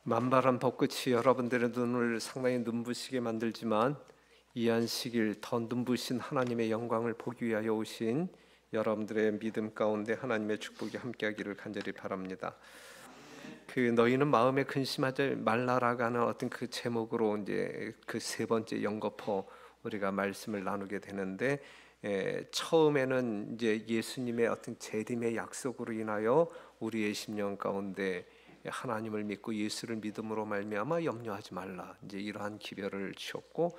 만발한 벚꽃이 여러분들의 눈을 상당히 눈부시게 만들지만 이 안식일 더 눈부신 하나님의 영광을 보기 위하여 오신 여러분들의 믿음 가운데 하나님의 축복이 함께하기를 간절히 바랍니다. 너희는 마음에 근심하지 말라라가는 어떤 그 제목으로 이제 그 세 번째 연거포 우리가 말씀을 나누게 되는데, 처음에는 이제 예수님의 어떤 재림의 약속으로 인하여 우리의 심령 가운데 하나님을 믿고 예수를 믿음으로 말미암아 염려하지 말라, 이제 이러한 기별을 주었고,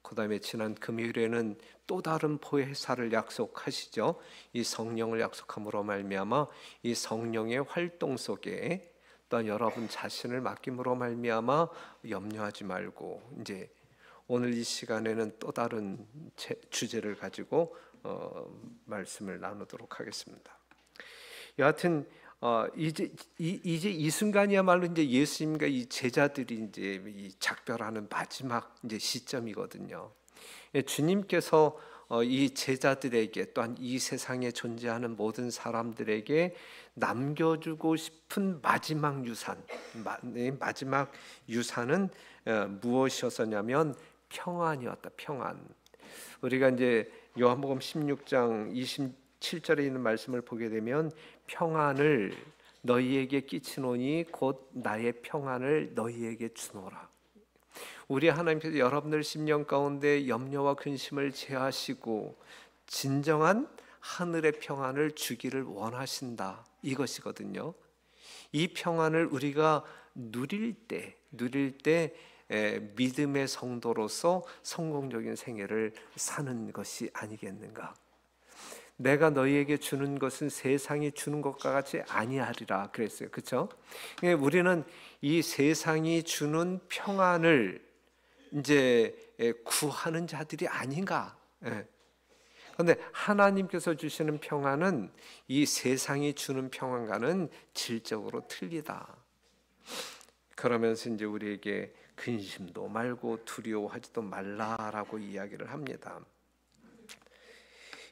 그 다음에 지난 금요일에는 또 다른 보혜사를 약속하시죠. 이 성령을 약속함으로 말미암아 이 성령의 활동 속에 또한 여러분 자신을 맡김으로 말미암아 염려하지 말고, 이제 오늘 이 시간에는 또 다른 주제를 가지고 말씀을 나누도록 하겠습니다. 여하튼 이제 이 순간이야말로 이제 예수님과 이 제자들이 이제 이 작별하는 마지막 이제 시점이거든요. 주님께서 이 제자들에게 또한 이 세상에 존재하는 모든 사람들에게 남겨주고 싶은 마지막 유산, 마지막 유산은 무엇이었었냐면 평안이었다. 평안. 우리가 이제 요한복음 16장 27절에 있는 말씀을 보게 되면 평안을 너희에게 끼치노니 곧 나의 평안을 너희에게 주노라. 우리 하나님께서 여러분들 심령 가운데 염려와 근심을 제하시고 진정한 하늘의 평안을 주기를 원하신다, 이것이거든요. 이 평안을 우리가 누릴 때 믿음의 성도로서 성공적인 생애를 사는 것이 아니겠는가. 내가 너희에게 주는 것은 세상이 주는 것과 같이 아니하리라 그랬어요. 그렇죠? 우리는 이 세상이 주는 평안을 이제 구하는 자들이 아닌가. 그런데 하나님께서 주시는 평안은 이 세상이 주는 평안과는 질적으로 틀리다. 그러면서 이제 우리에게 근심도 말고 두려워하지도 말라라고 이야기를 합니다.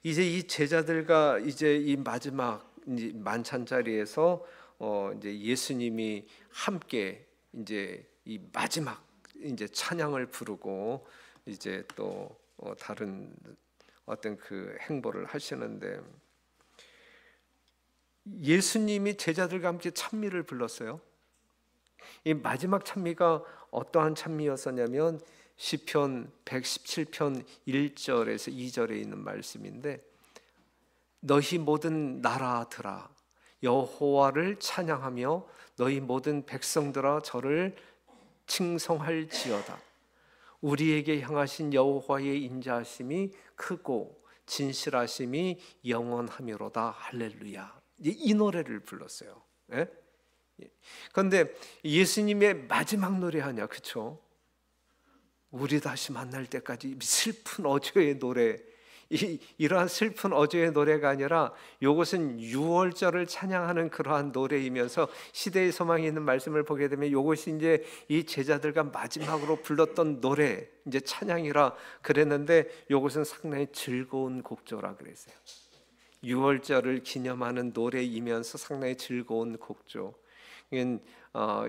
이제 이 제자들과 이제 이 마지막 만찬 자리에서 이제 예수님이 함께 이제 이 마지막 이제 찬양을 부르고 이제 또 다른 어떤 그 행보를 하시는데, 예수님이 제자들과 함께 찬미를 불렀어요. 이 마지막 찬미가 어떠한 찬미였었냐면 시편 117편 1절에서 2절에 있는 말씀인데, 너희 모든 나라들아 여호와를 찬양하며 너희 모든 백성들아 저를 칭송할지어다. 우리에게 향하신 여호와의 인자하심이 크고 진실하심이 영원하미로다. 할렐루야. 이 노래를 불렀어요. 그런데 예수님의 마지막 노래 아니야, 그렇죠? 우리 다시 만날 때까지 슬픈 어조의 노래, 이러한 슬픈 어조의 노래가 아니라 이것은 유월절을 찬양하는 그러한 노래이면서 시대의 소망이 있는 말씀을 보게 되면 이것이 이제 이 제자들과 마지막으로 불렀던 노래, 이제 찬양이라 그랬는데 이것은 상당히 즐거운 곡조라 그랬어요. 유월절을 기념하는 노래이면서 상당히 즐거운 곡조.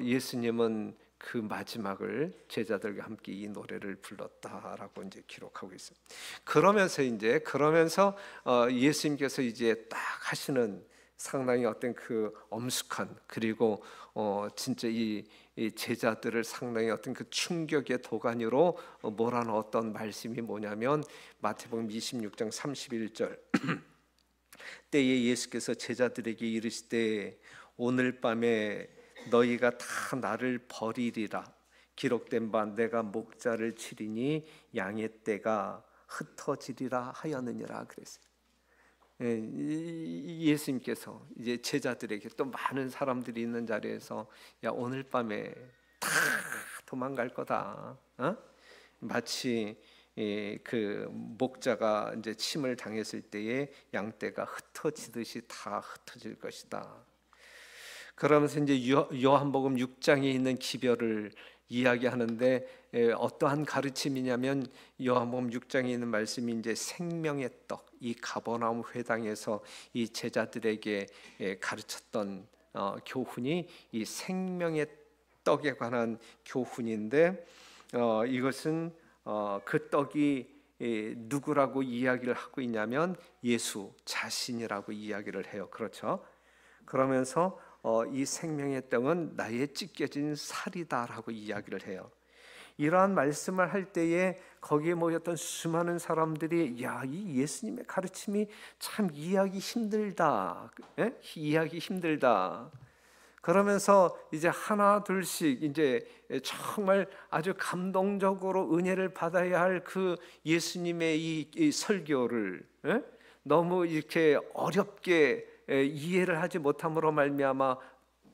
예수님은 그 마지막을 제자들과 함께 이 노래를 불렀다라고 이제 기록하고 있습니다. 그러면서 예수님께서 이제 딱 하시는 상당히 어떤 그 엄숙한, 그리고 진짜 이 제자들을 상당히 어떤 그 충격의 도가니로 몰아넣었던 말씀이 뭐냐면 마태복음 26장 31절 때에 예수께서 제자들에게 이르시되 오늘 밤에 너희가 다 나를 버리리라. 기록된 바 내가 목자를 치리니 양의 떼가 흩어지리라 하였느니라 그랬어요. 예수님께서 이제 제자들에게, 또 많은 사람들이 있는 자리에서 야 오늘 밤에 다 도망갈 거다. 마치 그 목자가 이제 침을 당했을 때에 양떼가 흩어지듯이 다 흩어질 것이다. 그러면서 이제 요한복음 6장에 있는 기별을 이야기하는데, 어떠한 가르침이냐면 요한복음 6장에 있는 말씀이 이제 생명의 떡, 이 가버나움 회당에서 이 제자들에게 가르쳤던 교훈이 이 생명의 떡에 관한 교훈인데 이것은 그 떡이 누구라고 이야기를 하고 있냐면 예수 자신이라고 이야기를 해요. 그렇죠? 그러면서 이 생명의 떡은 나의 찢겨진 살이다라고 이야기를 해요. 이러한 말씀을 할 때에 거기에 모였던 수많은 사람들이 야, 이 예수님의 가르침이 참 이해하기 힘들다. 이해하기 힘들다. 그러면서 이제 하나 둘씩 이제 정말 아주 감동적으로 은혜를 받아야 할 그 예수님의 이 설교를 너무 이렇게 어렵게 이해를 하지 못함으로 말미암아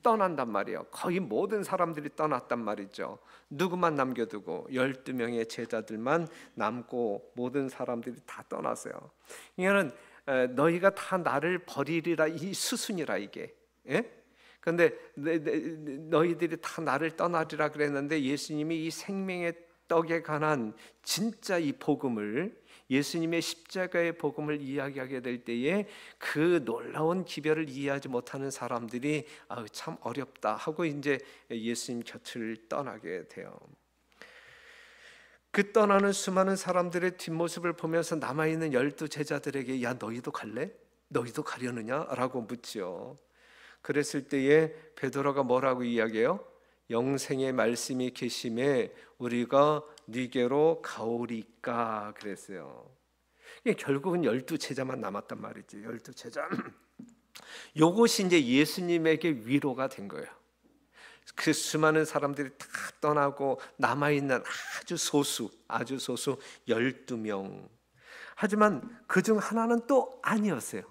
떠난단 말이에요. 거의 모든 사람들이 떠났단 말이죠. 누구만 남겨두고 12명의 제자들만 남고 모든 사람들이 다 떠났어요. 이거는 너희가 다 나를 버리리라, 이 수순이라 이게. 그런데 너희들이 다 나를 떠나리라 그랬는데 예수님이 이 생명의 떡에 관한 진짜 이 복음을, 예수님의 십자가의 복음을 이야기하게 될 때에 그 놀라운 기별을 이해하지 못하는 사람들이 참 어렵다 하고 이제 예수님 곁을 떠나게 돼요. 그 떠나는 수많은 사람들의 뒷모습을 보면서 남아있는 12 제자들에게 야, 너희도 갈래? 너희도 가려느냐? 라고 묻지요. 그랬을 때에 베드로가 뭐라고 이야기해요? 영생의 말씀이 계심에 우리가 네게로 가오리까 그랬어요. 결국은 12 제자만 남았단 말이죠. 12 제자. 요것이 이제 예수님에게 위로가 된 거예요. 그 수많은 사람들이 다 떠나고 남아있는 아주 소수 12명. 하지만 그중 하나는 또 아니었어요.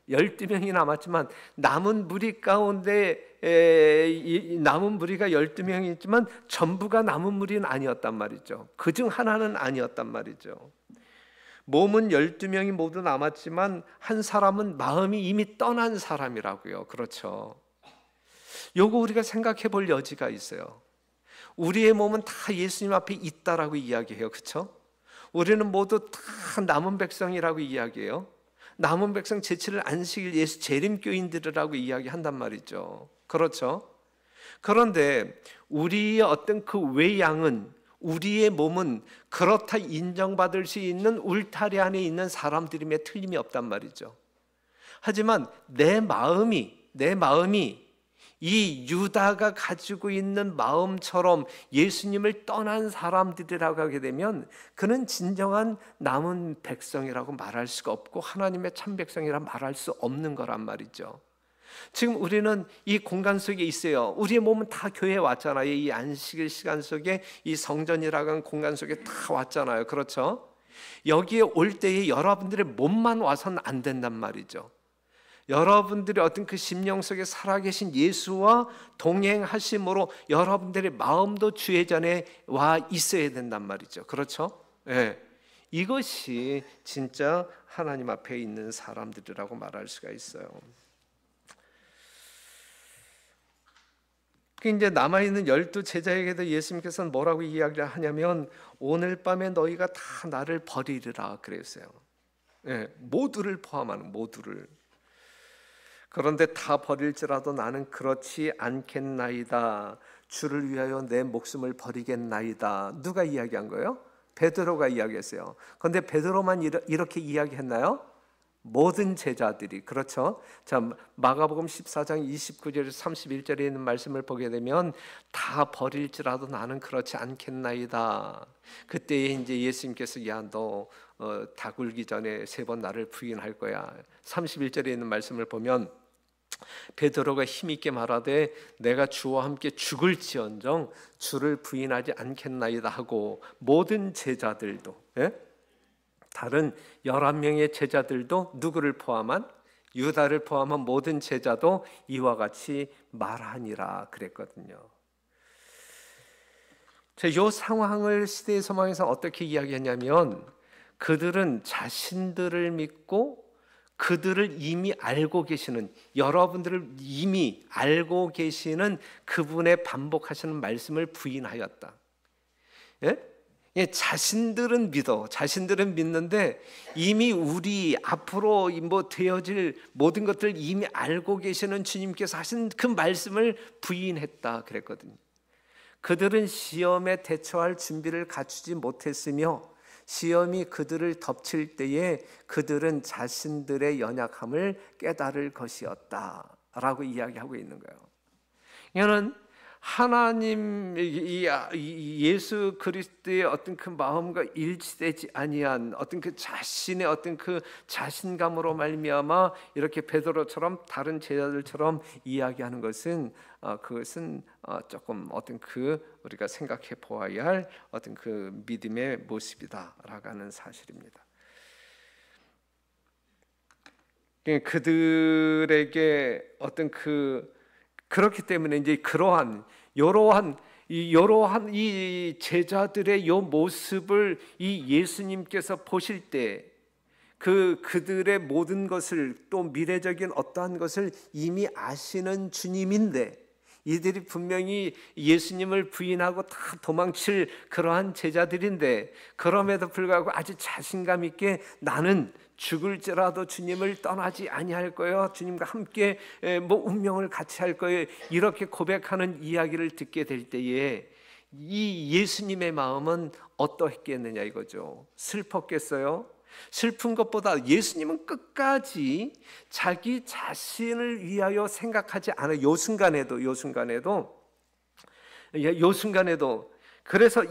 12명이 남았지만 남은 무리 가운데 남은 무리가 12명이 있지만 전부가 남은 무리는 아니었단 말이죠. 그중 하나는 아니었단 말이죠. 몸은 12명이 모두 남았지만 한 사람은 마음이 이미 떠난 사람이라고요. 그렇죠. 요거 우리가 생각해 볼 여지가 있어요. 우리의 몸은 다 예수님 앞에 있다라고 이야기해요. 그렇죠? 우리는 모두 다 남은 백성이라고 이야기해요. 남은 백성 제7일 안식일 예수 재림교인들이라고 이야기한단 말이죠. 그렇죠? 그런데 우리의 어떤 그 외양은, 우리의 몸은 그렇다 인정받을 수 있는 울타리 안에 있는 사람들임에 틀림이 없단 말이죠. 하지만 내 마음이 이 유다가 가지고 있는 마음처럼 예수님을 떠난 사람들이라고 하게 되면 그는 진정한 남은 백성이라고 말할 수가 없고 하나님의 참 백성이라 말할 수 없는 거란 말이죠. 지금 우리는 이 공간 속에 있어요. 우리의 몸은 다 교회에 왔잖아요. 이 안식일 시간 속에 이 성전이라고 하는 공간 속에 다 왔잖아요. 그렇죠? 여기에 올 때에 여러분들의 몸만 와서는 안 된단 말이죠. 여러분들의 어떤 그 심령 속에 살아계신 예수와 동행하심으로 여러분들의 마음도 주의 전에 와 있어야 된단 말이죠. 그렇죠? 네. 이것이 진짜 하나님 앞에 있는 사람들이라고 말할 수가 있어요. 이제 남아있는 12 제자에게도 예수님께서는 뭐라고 이야기를 하냐면 오늘 밤에 너희가 다 나를 버리리라 그랬어요. 네. 모두를 포함하는 모두를. 그런데 다 버릴지라도 나는 그렇지 않겠나이다. 주를 위하여 내 목숨을 버리겠나이다. 누가 이야기한 거예요? 베드로가 이야기했어요. 그런데 베드로만 이렇게 이야기했나요? 모든 제자들이. 그렇죠? 자, 마가복음 14장 29절에서 31절에 있는 말씀을 보게 되면 다 버릴지라도 나는 그렇지 않겠나이다. 그때에 이제 예수님께서 야, 너 다 굴기 전에 3번 나를 부인할 거야. 31절에 있는 말씀을 보면 베드로가 힘있게 말하되 내가 주와 함께 죽을지언정 주를 부인하지 않겠나이다 하고 모든 제자들도 다른 11명의 제자들도 누구를 포함한 유다를 포함한 모든 제자도 이와 같이 말하니라 그랬거든요. 이 상황을 시대의 소망에서 어떻게 이야기했냐면 그들은 자신들을 믿고 그들을 이미 알고 계시는, 여러분들을 이미 알고 계시는 그분의 반복하시는 말씀을 부인하였다. 자신들은 믿는데 이미 우리 앞으로 되어질 모든 것들을 이미 알고 계시는 주님께서 하신 그 말씀을 부인했다 그랬거든요. 그들은 시험에 대처할 준비를 갖추지 못했으며 시험이 그들을 덮칠 때에 그들은 자신들의 연약함을 깨달을 것이었다라고 이야기하고 있는 거예요. 이거는 하나님 예수 그리스도의 어떤 그 마음과 일치되지 아니한 어떤 그 자신의 어떤 그 자신감으로 말미암아 이렇게 베드로처럼 다른 제자들처럼 이야기하는 것은 그것은 조금 어떤 그 우리가 생각해 보아야 할 어떤 그 믿음의 모습이다라고 하는 사실입니다. 그들에게 어떤 그렇기 때문에 이제 이러한 이 제자들의 요 모습을 이 예수님께서 보실 때 그들의 모든 것을 또 미래적인 어떠한 것을 이미 아시는 주님인데 이들이 분명히 예수님을 부인하고 다 도망칠 그러한 제자들인데 그럼에도 불구하고 아주 자신감 있게 나는 죽을지라도 주님을 떠나지 아니할 거예요. 주님과 함께 운명을 같이 할 거예요. 이렇게 고백하는 이야기를 듣게 될 때에 이 예수님의 마음은 어떠했겠느냐 이거죠. 슬펐겠어요? 슬픈 것보다 예수님은 끝까지 자기 자신을 위하여 생각하지 않아요. 요 순간에도 그래서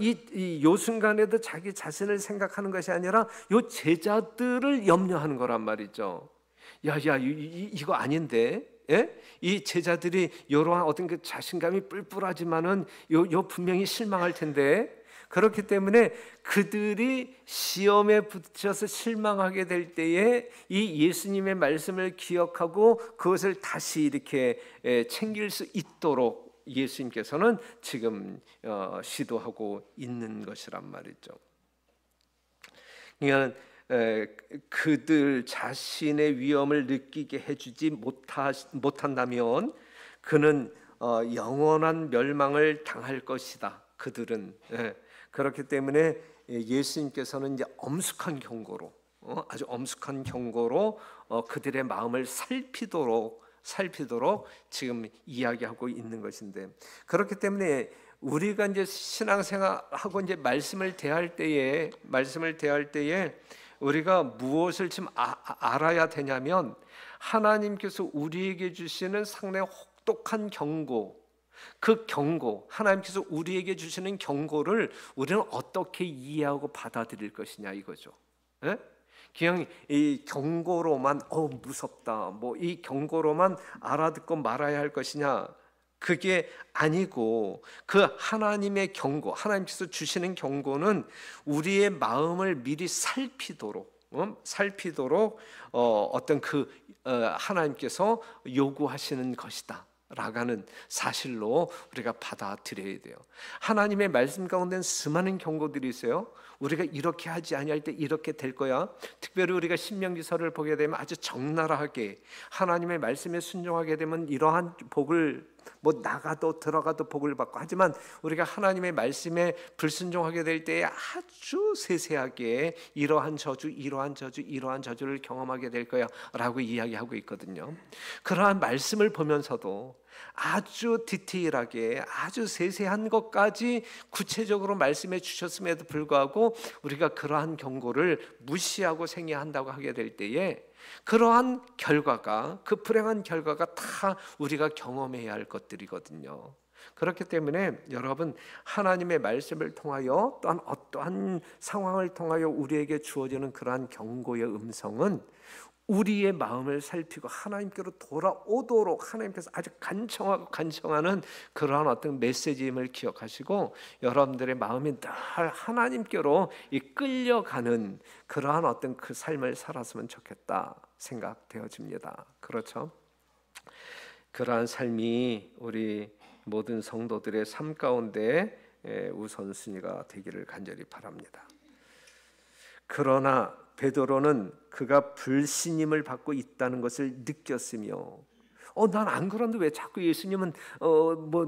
요 순간에도 자기 자신을 생각하는 것이 아니라 요 제자들을 염려하는 거란 말이죠. 이거 아닌데? 예? 이 제자들이 이러한 어떤 그 자신감이 뿔뿔하지만은 요 분명히 실망할 텐데 그렇기 때문에 그들이 시험에 붙여서 실망하게 될 때에 이 예수님의 말씀을 기억하고 그것을 다시 이렇게 챙길 수 있도록 예수님께서는 지금 시도하고 있는 것이란 말이죠. 그러니까 그들 자신의 위험을 느끼게 해주지 못한다면 그는 영원한 멸망을 당할 것이다. 그들은 그렇기 때문에 예수님께서는 이제 엄숙한 경고로 아주 엄숙한 경고로 그들의 마음을 살피도록 지금 이야기하고 있는 것인데 그렇기 때문에 우리가 이제 신앙생활하고 이제 말씀을 대할 때에 우리가 무엇을 좀 알아야 되냐면 하나님께서 우리에게 주시는 상당히 혹독한 경고 하나님께서 우리에게 주시는 경고를 우리는 어떻게 이해하고 받아들일 것이냐 이거죠. 예? 그냥 이 경고로만 무섭다 이 경고로만 알아듣고 말아야 할 것이냐 그게 아니고 그 하나님의 경고 하나님께서 주시는 경고는 우리의 마음을 미리 살피도록 어떤 하나님께서 요구하시는 것이다 라가는 사실로 우리가 받아들여야 돼요. 하나님의 말씀 가운데는 수많은 경고들이 있어요. 우리가 이렇게 하지 아니할 때 이렇게 될 거야. 특별히 우리가 신명기서를 보게 되면 아주 적나라하게 하나님의 말씀에 순종하게 되면 이러한 복을 나가도 들어가도 복을 받고 하지만 우리가 하나님의 말씀에 불순종하게 될 때에 아주 세세하게 이러한 저주를 경험하게 될 거야 라고 이야기하고 있거든요. 그러한 말씀을 보면서도 아주 디테일하게 아주 세세한 것까지 구체적으로 말씀해 주셨음에도 불구하고 우리가 그러한 경고를 무시하고 생애한다고 하게 될 때에 그러한 결과가 불행한 결과가 다 우리가 경험해야 할 것들이거든요. 그렇기 때문에 여러분 하나님의 말씀을 통하여 또한 어떠한 상황을 통하여 우리에게 주어지는 그러한 경고의 음성은 우리의 마음을 살피고 하나님께로 돌아오도록 하나님께서 아주 간청하는 그러한 어떤 메시지임을 기억하시고 여러분들의 마음이 늘 하나님께로 끌려가는 그러한 어떤 그 삶을 살았으면 좋겠다 생각되어집니다. 그렇죠? 그러한 삶이 우리 모든 성도들의 삶 가운데 우선순위가 되기를 간절히 바랍니다. 그러나 베드로는 그가 불신임을 받고 있다는 것을 느꼈으며 난 안 그런데 왜 자꾸 예수님은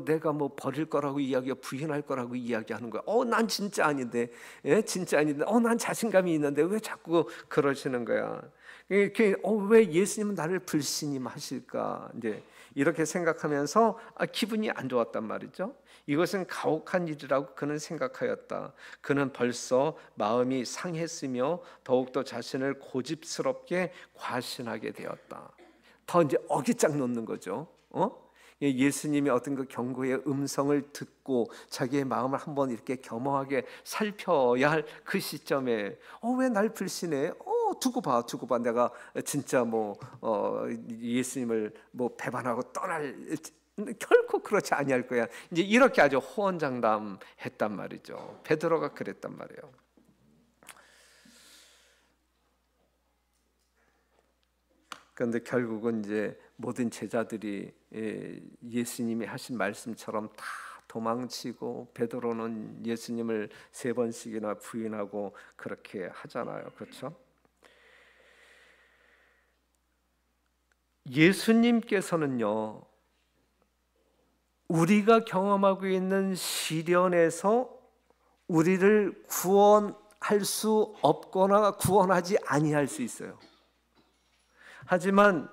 내가 버릴 거라고 이야기하고 부인할 거라고 이야기하는 거야. 난 진짜 아닌데 난 자신감이 있는데 왜 자꾸 그러시는 거야. 왜 예수님은 나를 불신임하실까 이제 이렇게 생각하면서 기분이 안 좋았단 말이죠. 이것은 가혹한 일이라고 그는 생각하였다. 그는 벌써 마음이 상했으며 더욱더 자신을 고집스럽게 과신하게 되었다. 더 이제 어깃장 놓는 거죠. 예수님이 어떤 그 경고의 음성을 듣고 자기의 마음을 한번 이렇게 겸허하게 살펴야 할 그 시점에 왜 날 불신해? 두고 봐. 내가 진짜 예수님을 배반하고 떠날 결코 그렇지 아니할 거야. 이제 이렇게 아주 호언장담했단 말이죠. 베드로가 그랬단 말이에요. 그런데 결국은 이제 모든 제자들이 예수님이 하신 말씀처럼 다 도망치고, 베드로는 예수님을 3번씩이나 부인하고 그렇게 하잖아요. 그렇죠? 예수님께서는요, 우리가 경험하고 있는 시련에서 우리를 구원할 수 없거나 구원하지 아니할 수 있어요. 하지만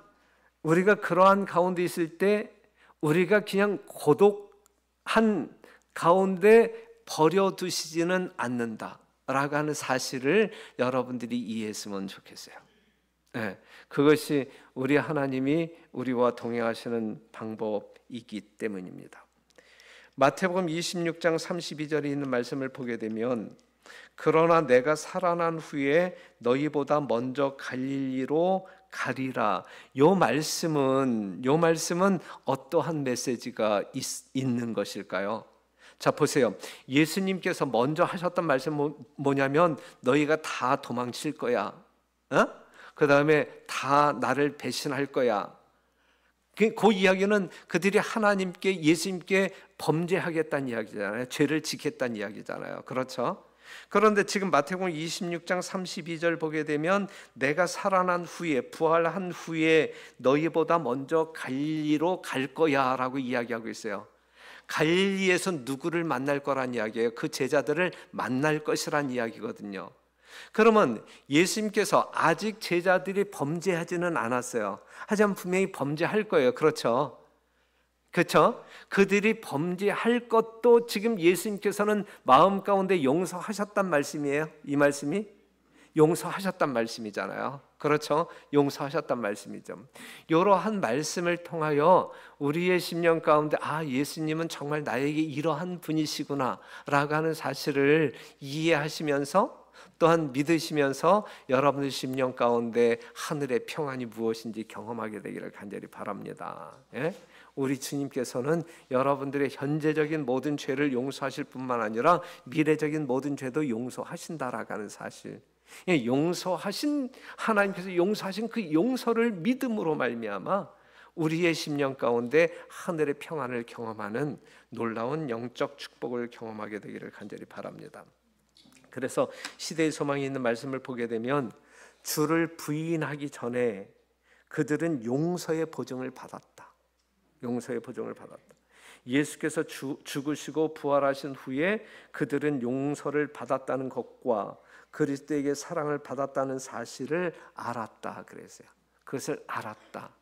우리가 그러한 가운데 있을 때 우리가 그냥 고독한 가운데 버려두시지는 않는다라고 하는 사실을 여러분들이 이해했으면 좋겠어요. 네, 그것이 우리 하나님이 우리와 동행하시는 방법이기 때문입니다. 마태복음 26장 32절에 있는 말씀을 보게 되면, 그러나 내가 살아난 후에 너희보다 먼저 갈릴리로 가리라. 요 말씀은 어떠한 메시지가 있는 것일까요? 자, 보세요. 예수님께서 먼저 하셨던 말씀은 뭐냐면, 너희가 다 도망칠 거야. 그 다음에 다 나를 배신할 거야. 그 이야기는 그들이 하나님께, 예수님께 범죄하겠다는 이야기잖아요. 죄를 지켰다는 이야기잖아요. 그렇죠? 그런데 지금 마태복음 26장 32절 보게 되면, 내가 살아난 후에, 부활한 후에 너희보다 먼저 갈릴리로 갈 거야 라고 이야기하고 있어요. 갈릴리에서 누구를 만날 거란 이야기예요. 그 제자들을 만날 것이란 이야기거든요. 그러면 예수님께서 아직 제자들이 범죄하지는 않았어요. 하지만 분명히 범죄할 거예요. 그렇죠? 그렇죠? 그들이 범죄할 것도 지금 예수님께서는 마음 가운데 용서하셨단 말씀이에요. 이 말씀이 용서하셨단 말씀이잖아요. 그렇죠? 용서하셨단 말씀이죠. 이러한 말씀을 통하여 우리의 심령 가운데 예수님은 정말 나에게 이러한 분이시구나 라고 하는 사실을 이해하시면서, 또한 믿으시면서 여러분의 심령 가운데 하늘의 평안이 무엇인지 경험하게 되기를 간절히 바랍니다. 우리 주님께서는 여러분들의 현재적인 모든 죄를 용서하실 뿐만 아니라 미래적인 모든 죄도 용서하신다라고 하는 사실, 용서하신 하나님께서 용서하신 그 용서를 믿음으로 말미암아 우리의 심령 가운데 하늘의 평안을 경험하는 놀라운 영적 축복을 경험하게 되기를 간절히 바랍니다. 그래서 시대의 소망이 있는 말씀을 보게 되면, 주를 부인하기 전에 그들은 용서의 보증을 받았다. 용서의 보증을 받았다. 예수께서 죽으시고 부활하신 후에 그들은 용서를 받았다는 것과 그리스도에게 사랑을 받았다는 사실을 알았다 그랬어요. 그것을 알았다.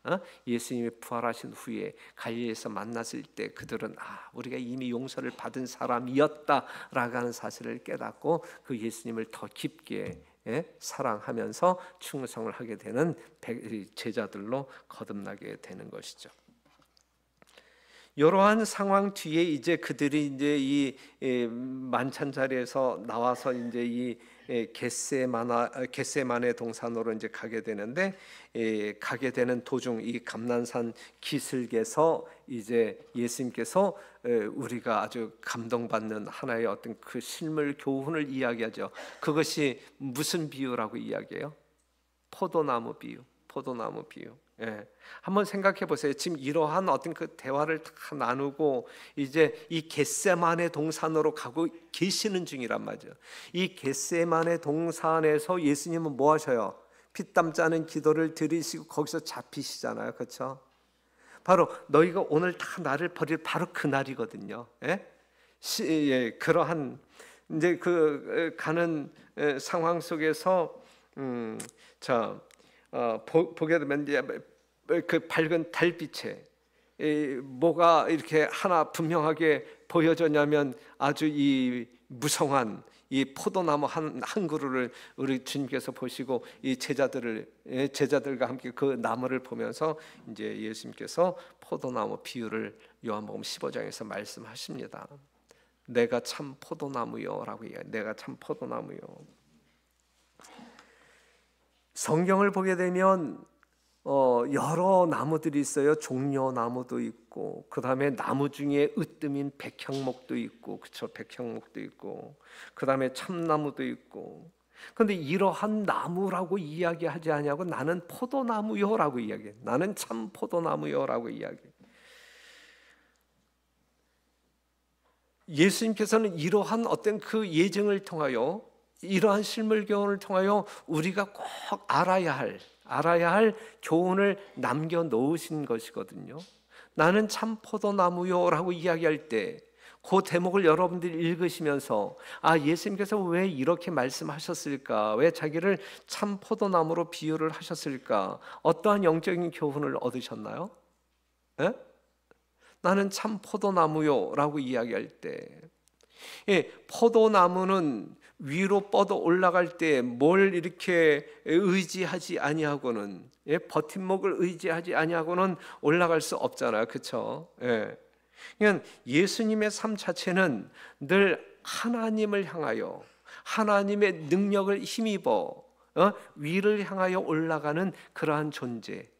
예수님이 부활하신 후에 갈릴리에서 만났을 때 그들은 우리가 이미 용서를 받은 사람이었다라고 하는 사실을 깨닫고 그 예수님을 더 깊게 사랑하면서 충성을 하게 되는 제자들로 거듭나게 되는 것이죠. 이러한 상황 뒤에 이제 그들이 이제 이 만찬 자리에서 나와서 이제 이 겟세마네 동산으로 이제 가게 되는데, 가게 되는 도중 이 감난산 기슭에서 이제 예수님께서 우리가 아주 감동받는 하나의 어떤 그 실물 교훈을 이야기하죠. 그것이 무슨 비유라고 이야기해요? 포도나무 비유. 한번 생각해 보세요. 지금 이러한 어떤 그 대화를 다 나누고 이제 이 겟세마네 동산으로 가고 계시는 중이란 말이죠. 이 겟세마네 동산에서 예수님은 뭐 하셔요? 피땀 짜는 기도를 드리시고 거기서 잡히시잖아요. 그렇죠? 바로 너희가 오늘 다 나를 버릴 바로 그 날이거든요. 그러한 이제 그 가는 상황 속에서 보게 되면 이제 그 밝은 달빛에 뭐가 이렇게 하나 분명하게 보여졌냐면 아주 이 무성한 이 포도나무 한 그루를 우리 주님께서 보시고 이 제자들과 함께 그 나무를 보면서 이제 예수님께서 포도나무 비유를 요한복음 15장에서 말씀하십니다. 내가 참 포도나무요라고 얘기해요. 내가 참 포도나무요. 성경을 보게 되면 여러 나무들이 있어요. 종려나무도 있고, 그 다음에 나무 중에 으뜸인 백향목도 있고, 그렇죠? 백향목도 있고, 그 다음에 참나무도 있고. 그런데 이러한 나무라고 이야기하지 아니하고 나는 포도나무요라고 이야기해. 나는 참 포도나무요라고 이야기해. 예수님께서는 이러한 어떤 그 예증을 통하여, 이러한 실물 교훈을 통하여 우리가 꼭 알아야 할 교훈을 남겨놓으신 것이거든요. 나는 참 포도나무요라고 이야기할 때 그 대목을 여러분들이 읽으시면서 예수님께서 왜 이렇게 말씀하셨을까? 왜 자기를 참 포도나무로 비유를 하셨을까? 어떠한 영적인 교훈을 얻으셨나요? 에? 나는 참 포도나무요라고 이야기할 때, 포도나무는 위로 뻗어 올라갈 때 뭘 이렇게 의지하지 아니하고는, 버팀목을 의지하지 아니하고는 올라갈 수 없잖아요, 그렇죠? 그러니까 예수님의 삶 자체는 늘 하나님을 향하여 하나님의 능력을 힘입어 위를 향하여 올라가는 그러한 존재.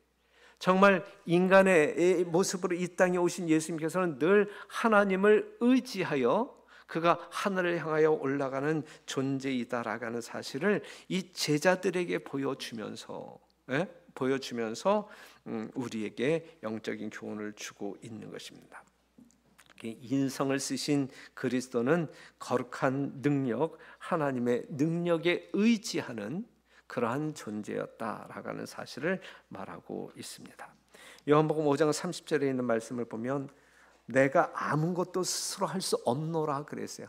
정말 인간의 모습으로 이 땅에 오신 예수님께서는 늘 하나님을 의지하여 그가 하늘을 향하여 올라가는 존재이다라는 사실을 이 제자들에게 보여주면서 우리에게 영적인 교훈을 주고 있는 것입니다. 인성을 쓰신 그리스도는 거룩한 능력, 하나님의 능력에 의지하는 그러한 존재였다라는 사실을 말하고 있습니다. 요한복음 5장 30절에 있는 말씀을 보면 내가 아무것도 스스로 할 수 없노라 그랬어요.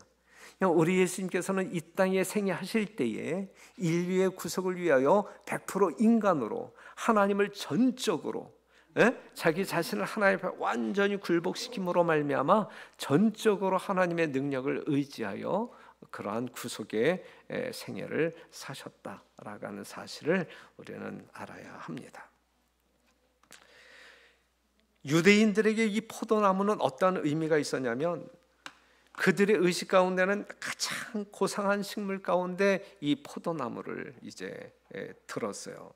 우리 예수님께서는 이 땅에 생애하실 때에 인류의 구속을 위하여 100% 인간으로 하나님을 전적으로 자기 자신을 하나님 앞에 완전히 굴복시킴으로 말미암아 전적으로 하나님의 능력을 의지하여 그러한 구속의 생애를 사셨다라는 사실을 우리는 알아야 합니다. 유대인들에게 이 포도나무는 어떤 의미가 있었냐면 그들의 의식 가운데는 가장 고상한 식물 가운데 이 포도나무를 이제 들었어요.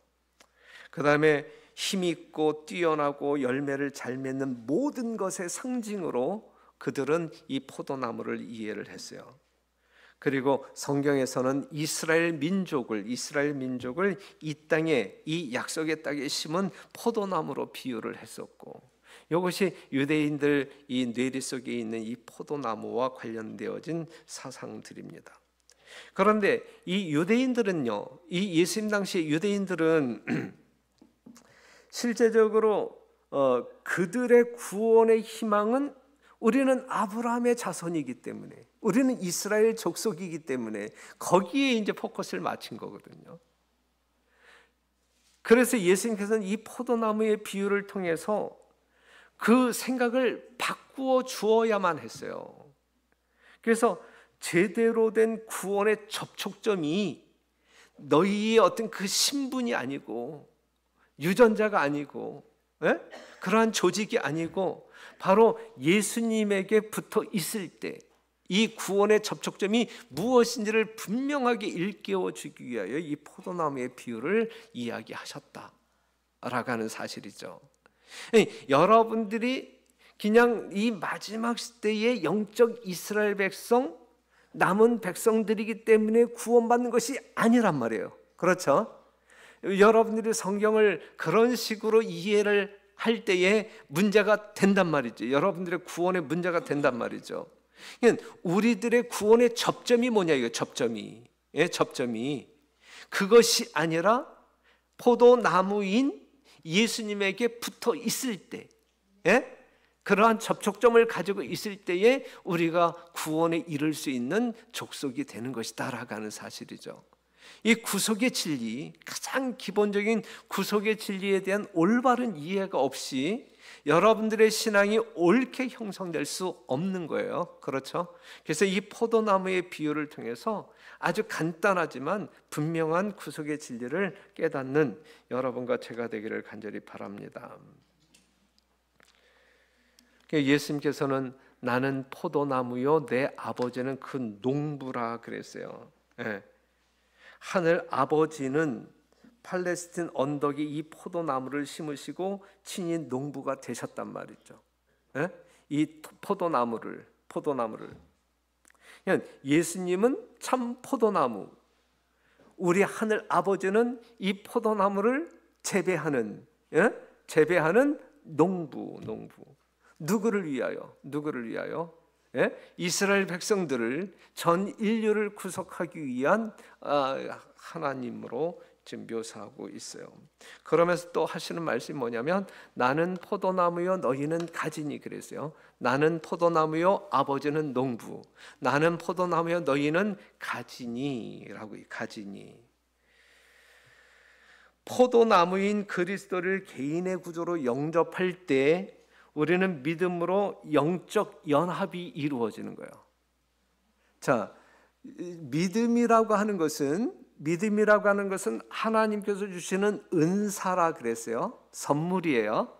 그 다음에 힘있고 뛰어나고 열매를 잘 맺는 모든 것의 상징으로 그들은 이 포도나무를 이해를 했어요. 그리고 성경에서는 이스라엘 민족을 이 땅에, 이 약속의 땅에 심은 포도나무로 비유를 했었고, 이것이 유대인들 이 뇌리 속에 있는 이 포도나무와 관련되어진 사상들입니다. 그런데 이 유대인들은요, 이 예수님 당시 유대인들은 실제적으로 그들의 구원의 희망은 우리는 아브라함의 자손이기 때문에, 우리는 이스라엘 족속이기 때문에 거기에 이제 포커스를 맞춘 거거든요. 그래서 예수님께서는 이 포도나무의 비유를 통해서 그 생각을 바꾸어 주어야만 했어요. 그래서 제대로 된 구원의 접촉점이 너희의 어떤 그 신분이 아니고 유전자가 아니고 그러한 조직이 아니고 바로 예수님에게 붙어 있을 때 이 구원의 접촉점이 무엇인지를 분명하게 일깨워 주기 위하여 이 포도나무의 비유를 이야기하셨다라고 하는 사실이죠. 여러분들이 그냥 이 마지막 시대의 영적 이스라엘 백성, 남은 백성들이기 때문에 구원받는 것이 아니란 말이에요. 그렇죠? 여러분들이 성경을 그런 식으로 이해를 할 때에 문제가 된단 말이죠. 여러분들의 구원의 문제가 된단 말이죠. 우리들의 구원의 접점이 뭐냐, 이거 접점이 그것이 아니라 포도나무인 예수님에게 붙어 있을 때, 그러한 접촉점을 가지고 있을 때에 우리가 구원에 이를 수 있는 족속이 되는 것이다라고 하는 사실이죠. 이 구속의 진리, 가장 기본적인 구속의 진리에 대한 올바른 이해가 없이 여러분들의 신앙이 옳게 형성될 수 없는 거예요. 그렇죠? 그래서 이 포도나무의 비유를 통해서 아주 간단하지만 분명한 구속의 진리를 깨닫는 여러분과 제가 되기를 간절히 바랍니다. 예수님께서는 나는 포도나무요 내 아버지는 그 농부라 그랬어요. 예. 하늘 아버지는 팔레스틴 언덕에 이 포도나무를 심으시고 친히 농부가 되셨단 말이죠. 예? 이 포도나무를 예수님은 참 포도나무, 우리 하늘 아버지는 이 포도나무를 재배하는 농부. 누구를 위하여? 예? 이스라엘 백성들을, 전 인류를 구속하기 위한 하나님으로 지금 묘사하고 있어요. 그러면서 또 하시는 말씀이 뭐냐면 나는 포도나무요 너희는 가지니 그랬어요. 나는 포도나무요 아버지는 농부. 나는 포도나무요 너희는 가지니라고. 가지니. 포도나무인 그리스도를 개인의 구조로 영접할 때 우리는 믿음으로 영적 연합이 이루어지는 거예요. 자, 믿음이라고 하는 것은 하나님께서 주시는 은사라 그랬어요. 선물이에요.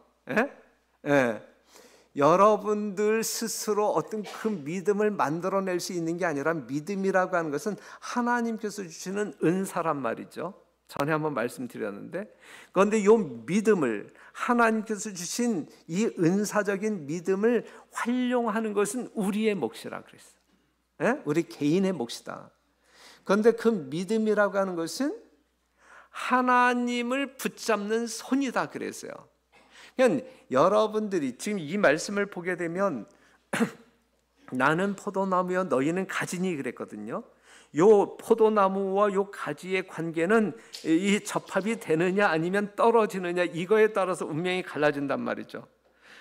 여러분들 스스로 어떤 그 믿음을 만들어낼 수 있는 게 아니라 믿음이라고 하는 것은 하나님께서 주시는 은사란 말이죠. 전에 한번 말씀드렸는데, 그런데 이 믿음을, 하나님께서 주신 이 은사적인 믿음을 활용하는 것은 우리의 몫이라 그랬어요. 우리 개인의 몫이다. 그런데 그 믿음이라고 하는 것은 하나님을 붙잡는 손이다 그랬어요. 그러니까 여러분들이 지금 이 말씀을 보게 되면 나는 포도나무여 너희는 가지니 그랬거든요. 요 포도나무와 요 가지의 관계는 이 접합이 되느냐 아니면 떨어지느냐 이거에 따라서 운명이 갈라진단 말이죠.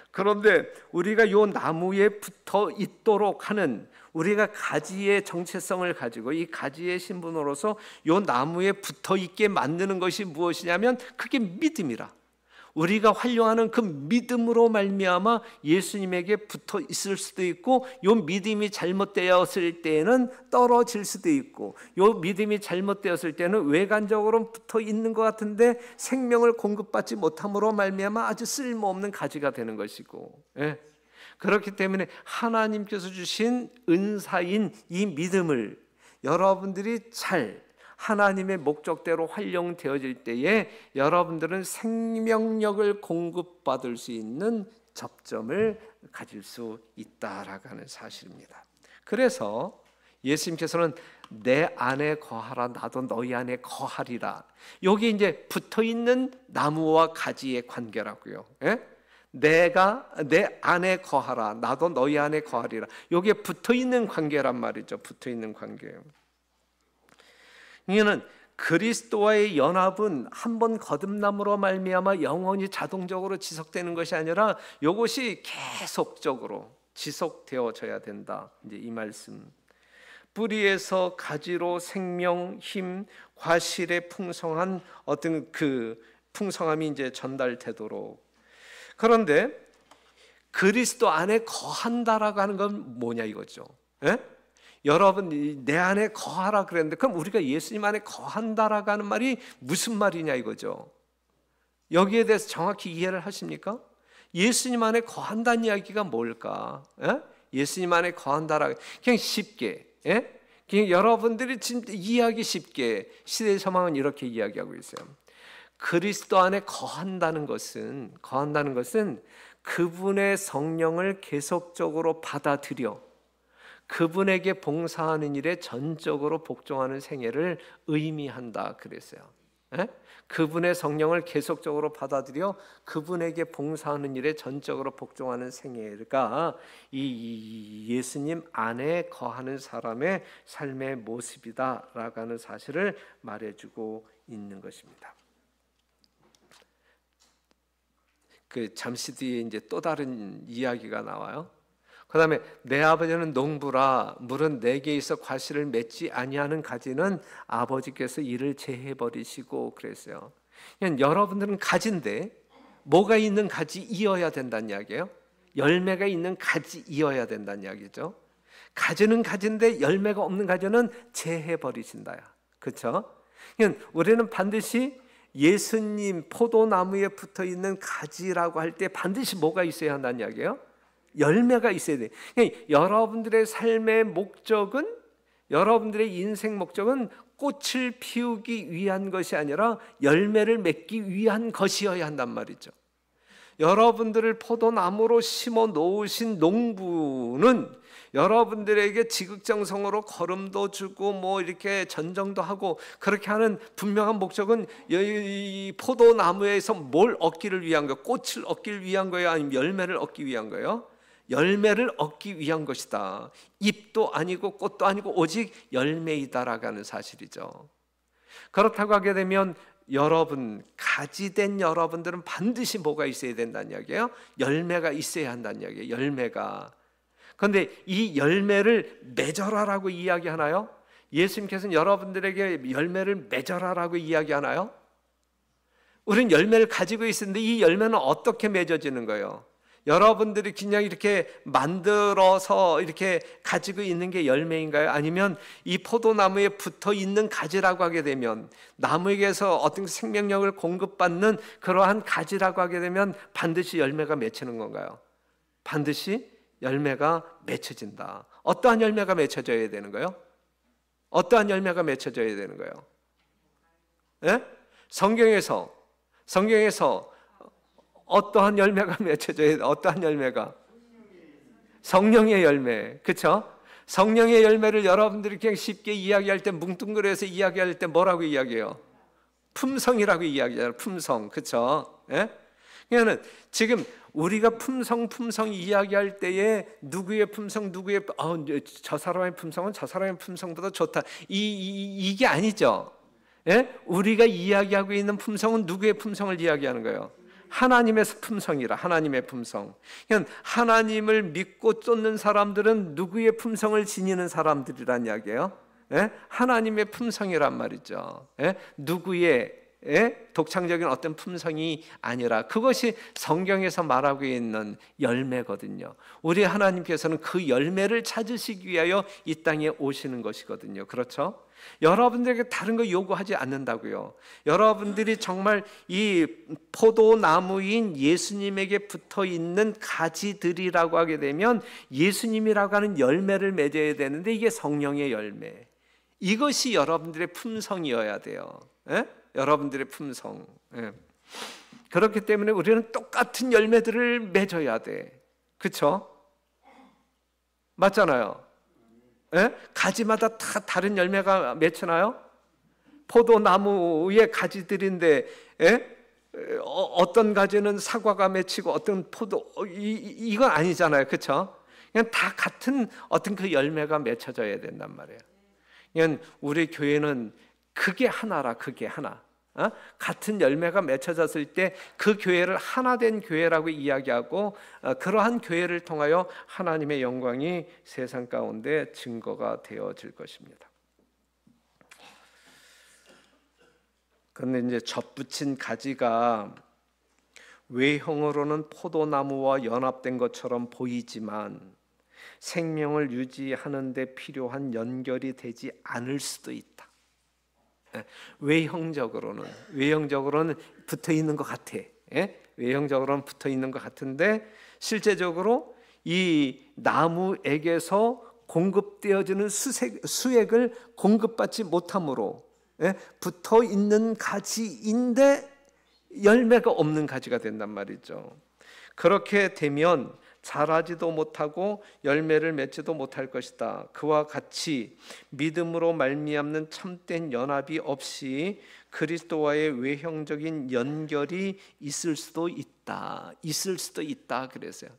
그런데 우리가 요 나무에 붙어 있도록 하는, 우리가 가지의 정체성을 가지고 이 가지의 신분으로서 요 나무에 붙어 있게 만드는 것이 무엇이냐면 그게 믿음이라. 우리가 활용하는 그 믿음으로 말미암아 예수님에게 붙어 있을 수도 있고, 요 믿음이 잘못되었을 때는 떨어질 수도 있고, 요 믿음이 잘못되었을 때는 외관적으로 붙어 있는 것 같은데 생명을 공급받지 못함으로 말미암아 아주 쓸모없는 가지가 되는 것이고, 그렇기 때문에 하나님께서 주신 은사인 이 믿음을 여러분들이 잘 하나님의 목적대로 활용되어질 때에 여러분들은 생명력을 공급받을 수 있는 접점을 가질 수 있다라고 하는 사실입니다. 그래서 예수님께서는 내 안에 거하라 나도 너희 안에 거하리라. 여기 이제 붙어있는 나무와 가지의 관계라고요. 내가 내 안에 거하라 나도 너희 안에 거하리라. 여기에 붙어있는 관계란 말이죠. 붙어있는 관계예요. 이는 그리스도와의 연합은 한 번 거듭남으로 말미암아 영원히 자동적으로 지속되는 것이 아니라 이것이 계속적으로 지속되어져야 된다. 이제 이 말씀. 뿌리에서 가지로 생명, 힘, 과실의 풍성한 어떤 그 풍성함이 이제 전달되도록. 그런데 그리스도 안에 거한다라고 하는 건 뭐냐 이거죠. 여러분 내 안에 거하라 그랬는데 그럼 우리가 예수님 안에 거한다라고 하는 말이 무슨 말이냐 이거죠. 여기에 대해서 정확히 이해를 하십니까? 예수님 안에 거한다는 이야기가 뭘까? 예수님 안에 거한다라고 그냥 쉽게 그냥 여러분들이 진짜 이해하기 쉽게 시대의 소망은 이렇게 이야기하고 있어요. 그리스도 안에 거한다는 것은 그분의 성령을 계속적으로 받아들여 그분에게 봉사하는 일에 전적으로 복종하는 생애를 의미한다 그랬어요. 그분의 성령을 계속적으로 받아들여 그분에게 봉사하는 일에 전적으로 복종하는 생애가 이 예수님 안에 거하는 사람의 삶의 모습이다라고 하는 사실을 말해주고 있는 것입니다. 그 잠시 뒤에 이제 또 다른 이야기가 나와요. 그 다음에 내 아버지는 농부라 물은 내게 있어 과실을 맺지 아니하는 가지는 아버지께서 이를 제해 버리시고 그랬어요. 그냥 여러분들은 가지인데 뭐가 있는 가지이어야 된다는 이야기예요. 열매가 있는 가지이어야 된다는 이야기죠. 가지는 가지인데 열매가 없는 가지는 제해버리신다야. 그렇죠? 우리는 반드시 예수님 포도나무에 붙어있는 가지라고 할 때 반드시 뭐가 있어야 한다는 이야기예요? 열매가 있어야 돼. 여러분들의 삶의 목적은, 여러분들의 인생 목적은 꽃을 피우기 위한 것이 아니라 열매를 맺기 위한 것이어야 한단 말이죠. 여러분들을 포도나무로 심어 놓으신 농부는 여러분들에게 지극정성으로 거름도 주고 뭐 이렇게 전정도 하고 그렇게 하는 분명한 목적은 이 포도나무에서 뭘 얻기를 위한 거예요? 꽃을 얻기 위한 거예요? 아니면 열매를 얻기 위한 거예요? 열매를 얻기 위한 것이다. 잎도 아니고 꽃도 아니고 오직 열매이다라고 하는 사실이죠. 그렇다고 하게 되면 여러분, 가지된 여러분들은 반드시 뭐가 있어야 된다는 이야기예요? 열매가 있어야 한다는 이야기예요. 열매가. 그런데 이 열매를 맺어라라고 이야기하나요? 예수님께서는 여러분들에게 열매를 맺어라라고 이야기하나요? 우리는 열매를 가지고 있는데 이 열매는 어떻게 맺어지는 거예요? 여러분들이 그냥 이렇게 만들어서 이렇게 가지고 있는 게 열매인가요? 아니면 이 포도나무에 붙어 있는 가지라고 하게 되면, 나무에게서 어떤 생명력을 공급받는 그러한 가지라고 하게 되면 반드시 열매가 맺히는 건가요? 반드시 열매가 맺혀진다. 어떠한 열매가 맺혀져야 되는 거예요? 어떠한 열매가 맺혀져야 되는 거예요? 예? 성경에서 어떠한 열매가 맺혀져야 돼? 어떠한 열매가? 성령의 열매. 그렇죠? 성령의 열매를 여러분들이 그냥 쉽게 이야기할 때, 뭉뚱그려서 이야기할 때 뭐라고 이야기해요? 품성이라고 이야기해요. 품성. 그렇죠? 예? 그러니까 지금 우리가 품성 이야기할 때에 누구의 품성, 저 사람의 품성은 저 사람의 품성보다 좋다. 이게 아니죠. 예? 우리가 이야기하고 있는 품성은 누구의 품성을 이야기하는 거예요? 하나님의 품성이라. 하나님의 품성. 그러니까 하나님을 믿고 쫓는 사람들은 누구의 품성을 지니는 사람들이란 이야기예요? 예? 하나님의 품성이란 말이죠. 예? 누구의 독창적인 어떤 품성이 아니라 그것이 성경에서 말하고 있는 열매거든요. 우리 하나님께서는 그 열매를 찾으시기 위하여 이 땅에 오시는 것이거든요. 그렇죠? 여러분들에게 다른 거 요구하지 않는다고요. 여러분들이 정말 이 포도나무인 예수님에게 붙어 있는 가지들이라고 하게 되면 예수님이라고 하는 열매를 맺어야 되는데, 이게 성령의 열매. 이것이 여러분들의 품성이어야 돼요. 예? 여러분들의 품성. 예. 그렇기 때문에 우리는 똑같은 열매들을 맺어야 돼. 그렇죠? 맞잖아요. 예? 가지마다 다 다른 열매가 맺히나요? 포도나무의 가지들인데, 예? 어떤 가지는 사과가 맺히고 어떤 이건 아니잖아요. 그렇죠? 그냥 다 같은 어떤 그 열매가 맺혀져야 된단 말이에요. 그냥 우리 교회는 그게 하나라. 그게 하나. 같은 열매가 맺혀졌을 때 그 교회를 하나된 교회라고 이야기하고, 그러한 교회를 통하여 하나님의 영광이 세상 가운데 증거가 되어질 것입니다. 그런데 이제 접붙인 가지가 외형으로는 포도나무와 연합된 것처럼 보이지만 생명을 유지하는 데 필요한 연결이 되지 않을 수도 있다. 외형적으로는 붙어 있는 것 같아. 외형적으로는 붙어 있는 것 같은데 실제적으로 이 나무에게서 공급되어지는 수액을 공급받지 못함으로 붙어 있는 가지인데 열매가 없는 가지가 된단 말이죠. 그렇게 되면 자라지도 못하고 열매를 맺지도 못할 것이다. 그와 같이 믿음으로 말미암는 참된 연합이 없이 그리스도와의 외형적인 연결이 있을 수도 있다. 그래서요.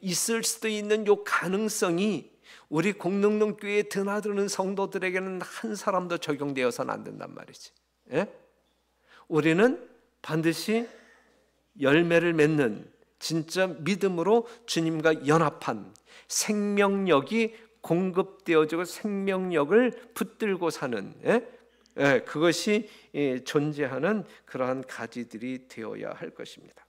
있을 수도 있는 요 가능성이 우리 공릉동교회에 드나드는 성도들에게는 한 사람도 적용되어서는 안 된단 말이지. 우리는 반드시 열매를 맺는, 진짜 믿음으로 주님과 연합한 생명력이 공급되어지고 생명력을 붙들고 사는, 그것이 존재하는 그러한 가지들이 되어야 할 것입니다.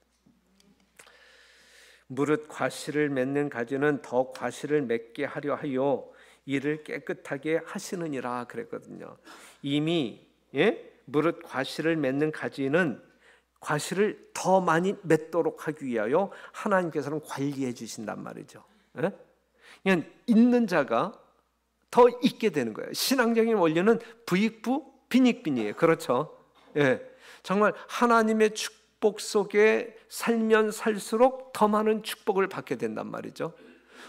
무릇 과실을 맺는 가지는 더 과실을 맺게 하려 하여 이를 깨끗하게 하시느니라 그랬거든요. 이미 무릇 과실을 맺는 가지는 과실을 더 많이 맺도록 하기 위하여 하나님께서는 관리해 주신단 말이죠. 그냥 있는 자가 더 있게 되는 거예요. 신앙적인 원리는 부익부 빈익빈이에요. 그렇죠? 정말 하나님의 축복 속에 살면 살수록 더 많은 축복을 받게 된단 말이죠.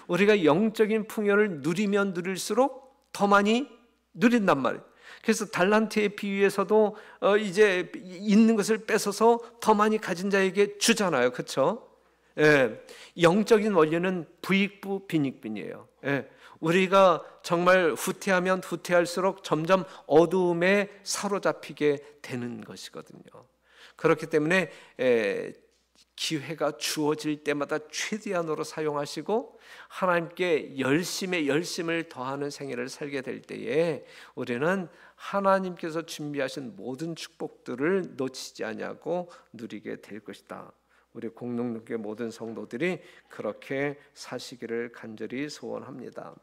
우리가 영적인 풍요를 누리면 누릴수록 더 많이 누린단 말이에요. 그래서 달란트의 비유에서도 이제 있는 것을 뺏어서 더 많이 가진 자에게 주잖아요. 그렇죠? 영적인 원리는 부익부 빈익빈이에요. 우리가 정말 후퇴하면 후퇴할수록 점점 어두움에 사로잡히게 되는 것이거든요. 그렇기 때문에 기회가 주어질 때마다 최대한으로 사용하시고 하나님께 열심에 열심을 더하는 생애를 살게 될 때에 우리는 하나님께서 준비하신 모든 축복들을 놓치지 아니하고 누리게 될 것이다. 우리 공동육의 모든 성도들이 그렇게 사시기를 간절히 소원합니다.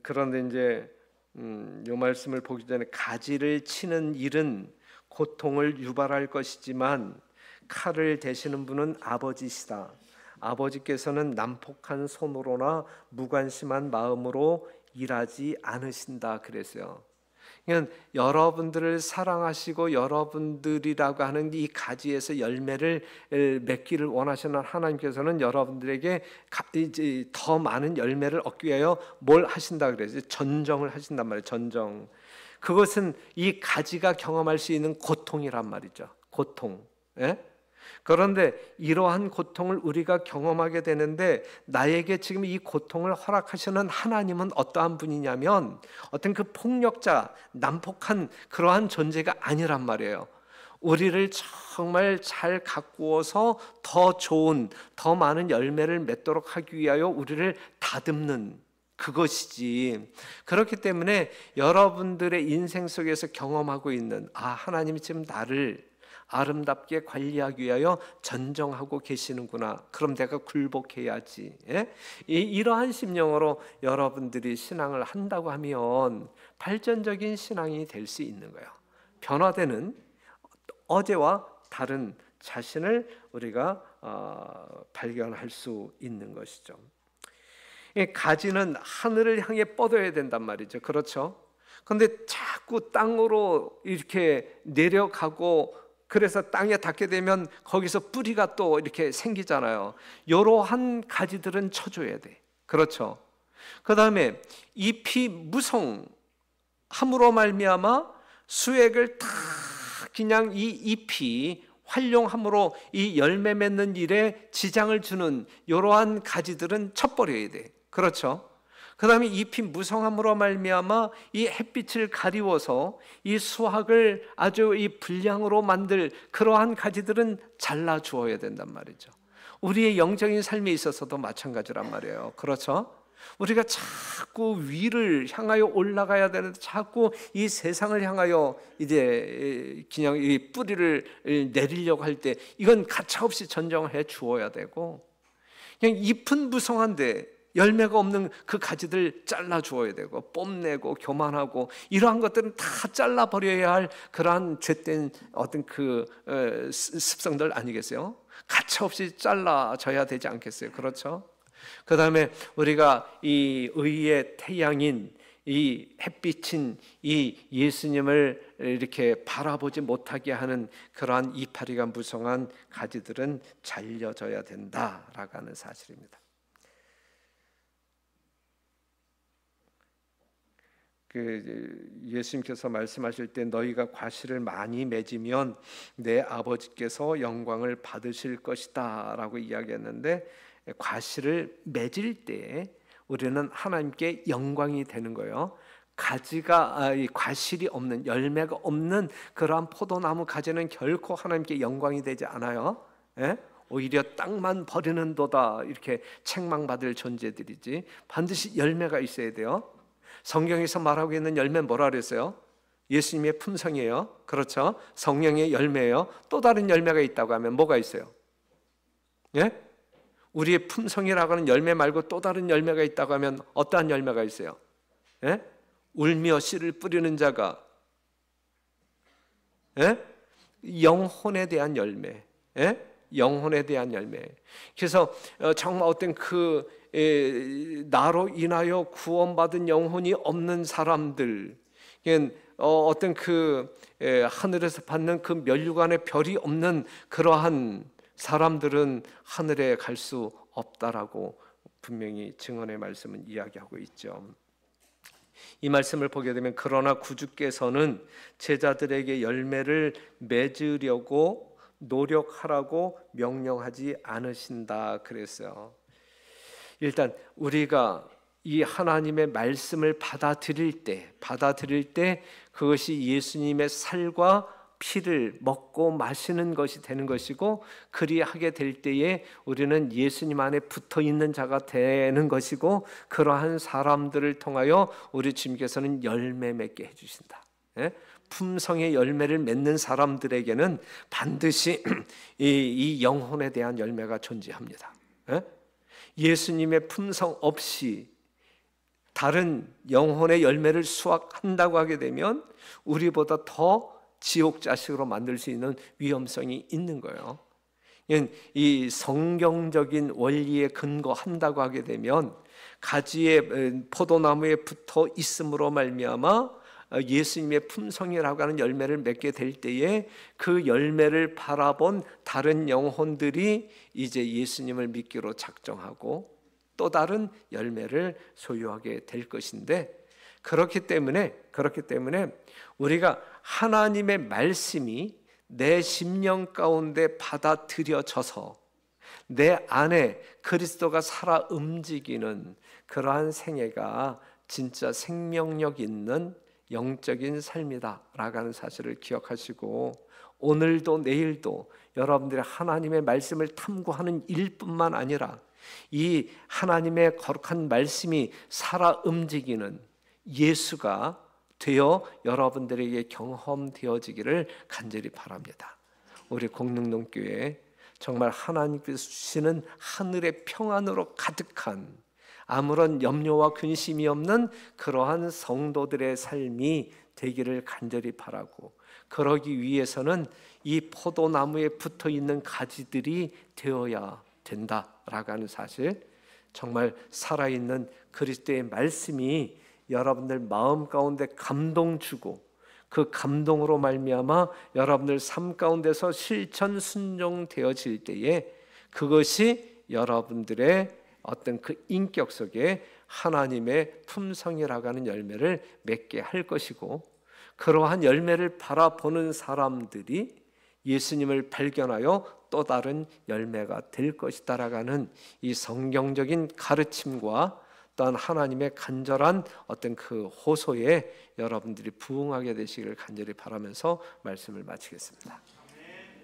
그런데 이제 이 말씀을 보기 전에 가지를 치는 일은 고통을 유발할 것이지만 칼을 대시는 분은 아버지시다. 아버지께서는 난폭한 손으로나 무관심한 마음으로 일하지 않으신다 그랬어요. 그러니까 여러분들을 사랑하시고 여러분들이라고 하는 이 가지에서 열매를 맺기를 원하시는 하나님께서는 여러분들에게 이제 더 많은 열매를 얻기 위하여 뭘 하신다 그랬어요? 전정을 하신단 말이에요. 전정. 그것은 이 가지가 경험할 수 있는 고통이란 말이죠. 고통. 그런데 이러한 고통을 우리가 경험하게 되는데 나에게 지금 이 고통을 허락하시는 하나님은 어떠한 분이냐면 어떤 그 폭력자, 난폭한 그러한 존재가 아니란 말이에요. 우리를 정말 잘 가꾸어서 더 좋은, 더 많은 열매를 맺도록 하기 위하여 우리를 다듬는 그것이지. 그렇기 때문에 여러분들의 인생 속에서 경험하고 있는 하나님이 지금 나를 아름답게 관리하기 위하여 전정하고 계시는구나. 그럼 내가 굴복해야지. 이러한 심령으로 여러분들이 신앙을 한다고 하면 발전적인 신앙이 될 수 있는 거예요. 변화되는 어제와 다른 자신을 우리가 발견할 수 있는 것이죠. 가지는 하늘을 향해 뻗어야 된단 말이죠. 그렇죠? 그런데 자꾸 땅으로 이렇게 내려가고 그래서 땅에 닿게 되면 거기서 뿌리가 또 이렇게 생기잖아요. 이러한 가지들은 쳐줘야 돼. 그렇죠? 그 다음에 잎이 무성함으로 말미암아 수액을 다 그냥 이 잎이 활용함으로 이 열매 맺는 일에 지장을 주는 이러한 가지들은 쳐버려야 돼. 그렇죠? 그 다음에 잎이 무성함으로 말미암아 이 햇빛을 가리워서 이 수확을 아주 이 불량으로 만들 그러한 가지들은 잘라 주어야 된단 말이죠. 우리의 영적인 삶에 있어서도 마찬가지란 말이에요. 그렇죠? 우리가 자꾸 위를 향하여 올라가야 되는데 자꾸 이 세상을 향하여 이제 그냥 이 뿌리를 내리려고 할 때 이건 가차없이 전정해 주어야 되고 그냥 잎은 무성한데 열매가 없는 그 가지들 잘라 주어야 되고 뽐내고 교만하고 이러한 것들은 다 잘라 버려야 할 그러한 죄된 어떤 그 습성들 아니겠어요? 가차없이 잘라져야 되지 않겠어요? 그렇죠? 그 다음에 우리가 이 의의 태양인 이 햇빛인 이 예수님을 이렇게 바라보지 못하게 하는 그러한 이파리가 무성한 가지들은 잘려져야 된다라고 하는 사실입니다. 예수님께서 말씀하실 때 너희가 과실을 많이 맺으면 내 아버지께서 영광을 받으실 것이다 라고 이야기했는데 과실을 맺을 때 우리는 하나님께 영광이 되는 거예요. 가지가 과실이 없는 열매가 없는 그러한 포도나무 가지는 결코 하나님께 영광이 되지 않아요. 오히려 땅만 버리는도다 이렇게 책망받을 존재들이지 반드시 열매가 있어야 돼요. 성경에서 말하고 있는 열매는 뭐라 그랬어요? 예수님의 품성이에요. 그렇죠? 성령의 열매예요. 또 다른 열매가 있다고 하면 뭐가 있어요? 예? 우리의 품성이라고 하는 열매 말고 또 다른 열매가 있다고 하면 어떠한 열매가 있어요? 예? 울며 씨를 뿌리는 자가 영혼에 대한 열매, 영혼에 대한 열매. 그래서 정말 어떤 나로 인하여 구원받은 영혼이 없는 사람들, 어떤 하늘에서 받는 그 면류관의 별이 없는 그러한 사람들은 하늘에 갈 수 없다라고 분명히 증언의 말씀은 이야기하고 있죠. 이 말씀을 보게 되면 그러나 구주께서는 제자들에게 열매를 맺으려고 노력하라고 명령하지 않으신다 그랬어요. 일단 우리가 이 하나님의 말씀을 받아들일 때 그것이 예수님의 살과 피를 먹고 마시는 것이 되는 것이고, 그리하게 될 때에 우리는 예수님 안에 붙어 있는 자가 되는 것이고, 그러한 사람들을 통하여 우리 주님께서는 열매 맺게 해주신다. 품성의 열매를 맺는 사람들에게는 반드시 이 영혼에 대한 열매가 존재합니다. 예수님의 품성 없이 다른 영혼의 열매를 수확한다고 하게 되면 우리보다 더 지옥 자식으로 만들 수 있는 위험성이 있는 거예요. 이 성경적인 원리에 근거한다고 하게 되면 가지에 포도나무에 붙어 있음으로 말미암아 예수님의 품성이라고 하는 열매를 맺게 될 때에 그 열매를 바라본 다른 영혼들이 이제 예수님을 믿기로 작정하고 또 다른 열매를 소유하게 될 것인데, 그렇기 때문에 우리가 하나님의 말씀이 내 심령 가운데 받아들여져서 내 안에 그리스도가 살아 움직이는 그러한 생애가 진짜 생명력 있는 영적인 삶이다라고 하는 사실을 기억하시고, 오늘도 내일도 여러분들이 하나님의 말씀을 탐구하는 일뿐만 아니라 이 하나님의 거룩한 말씀이 살아 움직이는 예수가 되어 여러분들에게 경험되어지기를 간절히 바랍니다. 우리 공릉동교회 정말 하나님께서 주시는 하늘의 평안으로 가득한 아무런 염려와 근심이 없는 그러한 성도들의 삶이 되기를 간절히 바라고, 그러기 위해서는 이 포도나무에 붙어있는 가지들이 되어야 된다라고 하는 사실, 정말 살아있는 그리스도의 말씀이 여러분들 마음 가운데 감동 주고 그 감동으로 말미암아 여러분들 삶 가운데서 실천 순종되어질 때에 그것이 여러분들의 어떤 그 인격 속에 하나님의 품성이라고 하는 열매를 맺게 할 것이고, 그러한 열매를 바라보는 사람들이 예수님을 발견하여 또 다른 열매가 될 것이다라고 하는 이 성경적인 가르침과 또한 하나님의 간절한 어떤 그 호소에 여러분들이 부응하게 되시기를 간절히 바라면서 말씀을 마치겠습니다.